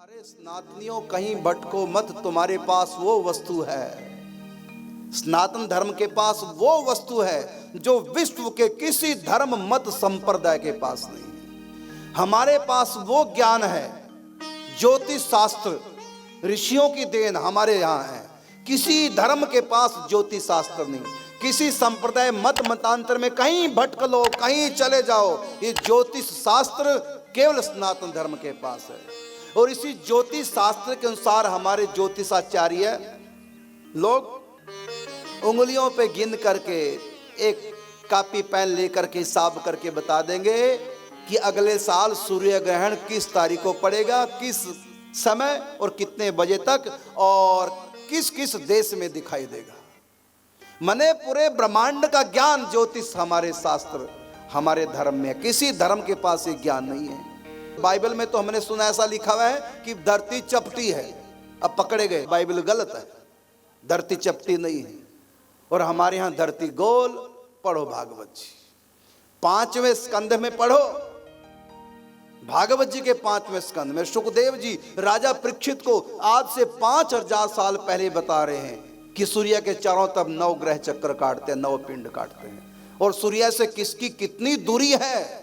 अरे स्नातनियों कहीं भटको मत, तुम्हारे पास वो वस्तु है। सनातन धर्म के पास वो वस्तु है जो विश्व के किसी धर्म मत संप्रदाय के पास नहीं है। हमारे पास वो ज्ञान है, ज्योतिष शास्त्र ऋषियों की देन हमारे यहाँ है। किसी धर्म के पास ज्योतिष शास्त्र नहीं, किसी संप्रदाय मत मतांतर में कहीं भटक लो, कहीं चले जाओ, ये ज्योतिष शास्त्र केवल सनातन धर्म के पास है। और इसी ज्योतिष शास्त्र के अनुसार हमारे ज्योतिषाचार्य लोग उंगलियों पे गिन करके एक कॉपी पेन लेकर के हिसाब करके बता देंगे कि अगले साल सूर्य ग्रहण किस तारीख को पड़ेगा, किस समय और कितने बजे तक और किस किस देश में दिखाई देगा। मने पूरे ब्रह्मांड का ज्ञान ज्योतिष हमारे शास्त्र हमारे धर्म में, किसी धर्म के पास ये ज्ञान नहीं है। बाइबल में तो हमने सुना ऐसा लिखा हुआ है कि धरती चपटी है, अब पकड़े गए, बाइबल गलत है, धरती चपटी नहीं है। और हमारे यहां धरती गोल। पढ़ो भागवत जी 5वें स्कंध में पढ़ो, भागवत जी के 5वें स्कंध में सुखदेव जी राजा परीक्षित को आज से 5000 साल पहले बता रहे हैं कि सूर्य के चारों तरफ 9 ग्रह चक्कर काटते हैं, 9 पिंड काटते हैं, और सूर्य से किसकी कितनी दूरी है,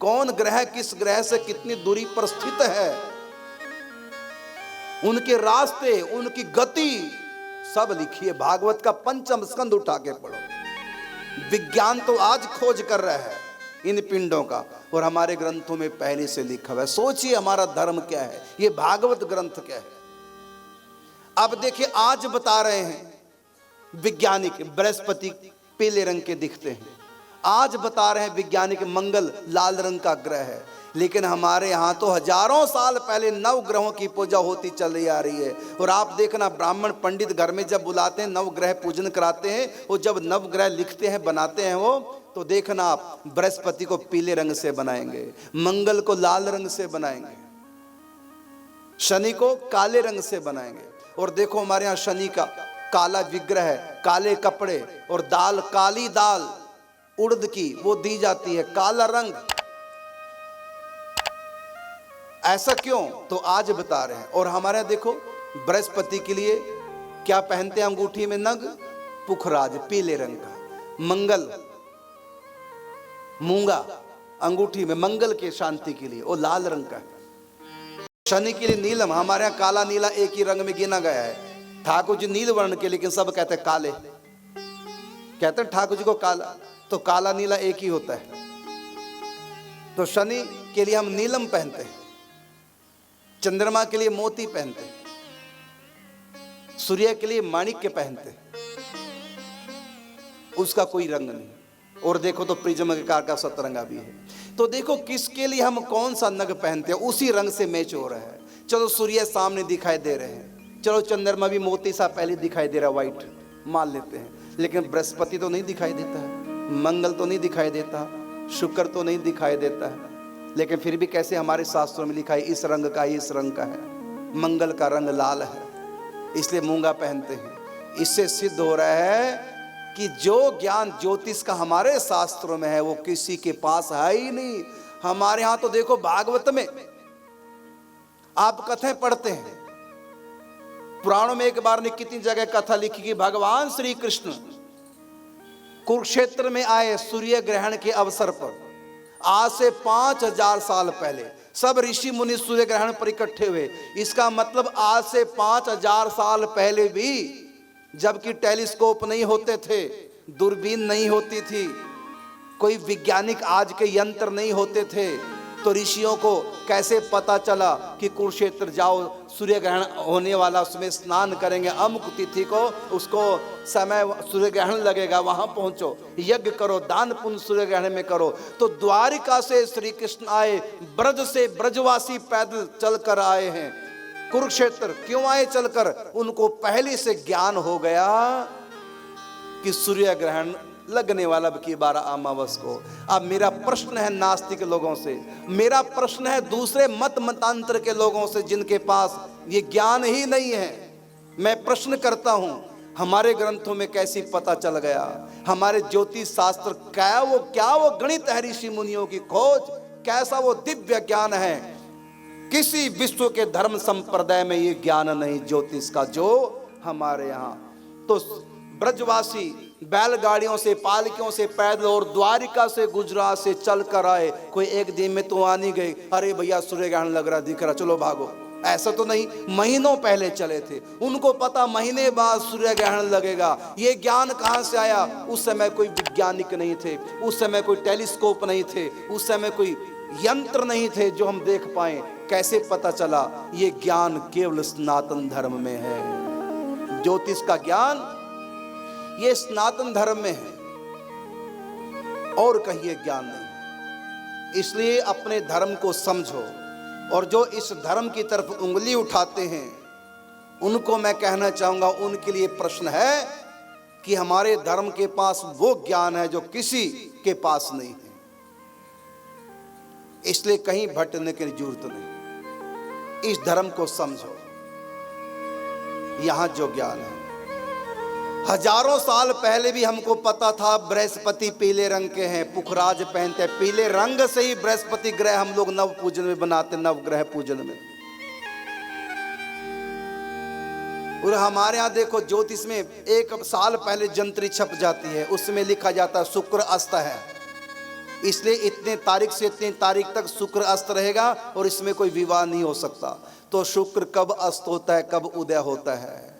कौन ग्रह किस ग्रह से कितनी दूरी पर स्थित है, उनके रास्ते, उनकी गति सब लिखिए। भागवत का 5वां स्कंद उठा के पढ़ो। विज्ञान तो आज खोज कर रहा है इन पिंडों का, और हमारे ग्रंथों में पहले से लिखा हुआ है। सोचिए हमारा धर्म क्या है, ये भागवत ग्रंथ क्या है। अब देखिए आज बता रहे हैं वैज्ञानिक बृहस्पति पीले रंग के दिखते हैं, आज बता रहे हैं वैज्ञानिक मंगल लाल रंग का ग्रह है, लेकिन हमारे यहाँ तो हजारों साल पहले 9 ग्रहों की पूजा होती चली आ रही है। और आप देखना ब्राह्मण पंडित घर में जब बुलाते हैं 9 ग्रह पूजन कराते हैं, और जब 9 ग्रह लिखते हैं बनाते हैं वो, तो देखना आप बृहस्पति को पीले रंग से बनाएंगे, मंगल को लाल रंग से बनाएंगे, शनि को काले रंग से बनाएंगे। और देखो हमारे यहाँ शनि का काला विग्रह है, काले कपड़े, और दाल काली दाल उड़द की वो दी जाती है, काला रंग। ऐसा क्यों, तो आज बता रहे हैं। और हमारे देखो बृहस्पति के लिए क्या पहनते हैं अंगूठी में, नग पुखराज पीले रंग का, मंगल मूंगा अंगूठी में मंगल के शांति के लिए, वो लाल रंग का है। शनि के लिए नीलम, हमारे यहाँ काला नीला एक ही रंग में गिना गया है। ठाकुर जी नील वर्ण के, लेकिन सब कहते हैं काले, कहते हैं ठाकुर जी को काला, तो काला नीला एक ही होता है। तो शनि के लिए हम नीलम पहनते हैं, चंद्रमा के लिए मोती पहनते हैं, सूर्य के लिए माणिक्य पहनते हैं, उसका कोई रंग नहीं। और देखो तो प्रिज्म आकार का सतरंगा भी है। तो देखो किसके लिए हम कौन सा नग पहनते हैं, उसी रंग से मैच हो रहा है। चलो सूर्य सामने दिखाई दे रहे हैं, चलो चंद्रमा भी मोती सा पहले दिखाई दे रहा है, व्हाइट मान लेते हैं, लेकिन बृहस्पति तो नहीं दिखाई देता है, मंगल तो नहीं दिखाई देता, शुक्र तो नहीं दिखाई देता है, लेकिन फिर भी कैसे हमारे शास्त्रों में लिखा है इस रंग का इस रंग का है। मंगल का रंग लाल है, इसलिए मूंगा पहनते हैं। इससे सिद्ध हो रहा है कि जो ज्ञान ज्योतिष का हमारे शास्त्रों में है वो किसी के पास है ही नहीं। हमारे यहां तो देखो भागवत में आप कथाएं पढ़ते हैं, पुराणों में एक बार ने कितनी जगह कथा लिखी कि भगवान श्री कृष्ण कुरुक्षेत्र में आए सूर्य ग्रहण के अवसर पर। आज से 5000 साल पहले सब ऋषि मुनि सूर्य ग्रहण पर इकट्ठे हुए। इसका मतलब आज से 5000 साल पहले भी, जबकि टेलीस्कोप नहीं होते थे, दूरबीन नहीं होती थी, कोई वैज्ञानिक आज के यंत्र नहीं होते थे, तो ऋषियों को कैसे पता चला कि कुरुक्षेत्र जाओ, सूर्य ग्रहण होने वाला, उसमें स्नान करेंगे, अमुक तिथि को उसको समय सूर्य ग्रहण लगेगा, वहां पहुंचो, यज्ञ करो, दान पुण्य सूर्य ग्रहण में करो। तो द्वारिका से श्री कृष्ण आए, ब्रज से ब्रजवासी पैदल चलकर आए हैं कुरुक्षेत्र। क्यों आए चलकर, उनको पहले से ज्ञान हो गया कि सूर्य ग्रहण लगने वाला की 12 अमावस को। अब मेरा प्रश्न है नास्तिक लोगों से, मेरा प्रश्न है दूसरे मत मतांतर के लोगों से जिनके पास ये ज्ञान ही नहीं है। मैं प्रश्न करता हूं, हमारे ग्रंथों में कैसी पता चल गया, हमारे ज्योतिष शास्त्र क्या वो गणित है, ऋषि मुनियों की खोज, कैसा वो दिव्य ज्ञान है किसी विश्व के धर्म संप्रदाय में ये ज्ञान नहीं ज्योतिष का जो हमारे यहाँ। तो ब्रजवासी बैलगाड़ियों से, पालकियों से, पैदल और द्वारिका से, गुजरात से चल कर आए। कोई एक दिन में तो आ नहीं गए, अरे भैया सूर्य ग्रहण लग रहा, दिख रहा, चलो भागो, ऐसा तो नहीं। महीनों पहले चले थे, उनको पता महीने बाद सूर्य ग्रहण लगेगा। ये ज्ञान कहाँ से आया? उस समय कोई वैज्ञानिक नहीं थे, उस समय कोई टेलीस्कोप नहीं थे, उस समय कोई यंत्र नहीं थे जो हम देख पाए। कैसे पता चला? ये ज्ञान केवल सनातन धर्म में है। ज्योतिष का ज्ञान ये सनातन धर्म में है, और कहीं ज्ञान नहीं। इसलिए अपने धर्म को समझो, और जो इस धर्म की तरफ उंगली उठाते हैं उनको मैं कहना चाहूंगा, उनके लिए प्रश्न है कि हमारे धर्म के पास वो ज्ञान है जो किसी के पास नहीं है। इसलिए कहीं भटकने की जरूरत नहीं, इस धर्म को समझो। यहां जो ज्ञान है, हजारों साल पहले भी हमको पता था बृहस्पति पीले रंग के हैं, पुखराज पहनते हैं, पीले रंग से ही बृहस्पति ग्रह हम लोग नव पूजन में बनाते, नव ग्रह पूजन में। और हमारे यहाँ देखो ज्योतिष में एक साल पहले जंत्री छप जाती है, उसमें लिखा जाता है शुक्र अस्त है, इसलिए इतने तारीख से इतनी तारीख तक शुक्र अस्त रहेगा और इसमें कोई विवाह नहीं हो सकता। तो शुक्र कब अस्त होता है, कब उदय होता है,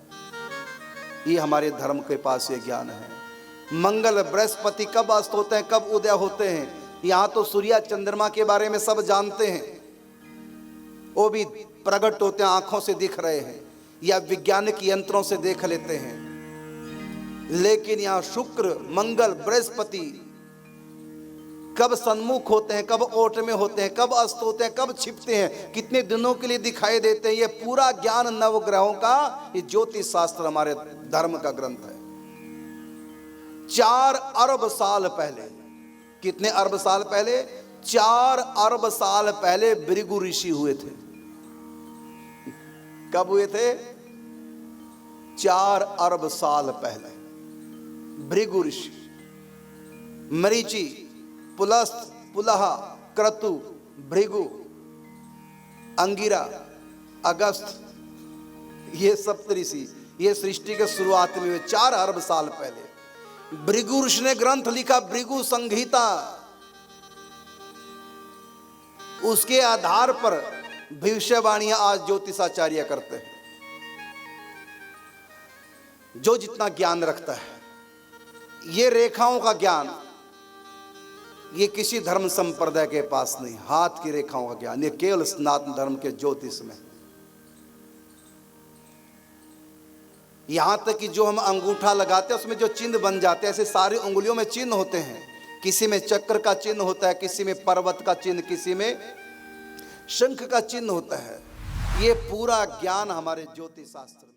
ये हमारे धर्म के पास ये ज्ञान है। मंगल बृहस्पति कब अस्त होते हैं, कब उदय होते हैं, यहाँ तो सूर्य चंद्रमा के बारे में सब जानते हैं, वो भी प्रकट होते हैं, आंखों से दिख रहे हैं या वैज्ञानिक यंत्रों से देख लेते हैं। लेकिन यहाँ शुक्र, मंगल, बृहस्पति कब सन्मुख होते हैं, कब ओट में होते हैं, कब अस्त होते हैं, कब छिपते हैं, कितने दिनों के लिए दिखाई देते हैं, ये पूरा ज्ञान नवग्रहों का, ये ज्योतिष शास्त्र हमारे धर्म का ग्रंथ है। 4 अरब साल पहले, कितने अरब साल पहले? 4 अरब साल पहले भृगु ऋषि हुए थे। कब हुए थे? 4 अरब साल पहले भृगु ऋषि। मरीचि, पुलस्त, पुलहा, क्रतु, भृगु, अंगिरा, अगस्त, ये सप्तऋषि, ये सृष्टि के शुरुआत में हुए 4 अरब साल पहले। भृगु ऋषि ने ग्रंथ लिखा, भृगु संहिता। उसके आधार पर भविष्यवाणियां आज ज्योतिषाचार्य करते हैं। जो जितना ज्ञान रखता है, ये रेखाओं का ज्ञान ये किसी धर्म संप्रदाय के पास नहीं। हाथ की रेखाओं का ज्ञान ये केवल सनातन धर्म के ज्योतिष में। यहां तक कि जो हम अंगूठा लगाते हैं उसमें जो चिन्ह बन जाते हैं, ऐसे सारी उंगलियों में चिन्ह होते हैं। किसी में चक्र का चिन्ह होता है, किसी में पर्वत का चिन्ह, किसी में शंख का चिन्ह होता है। ये पूरा ज्ञान हमारे ज्योतिष शास्त्र में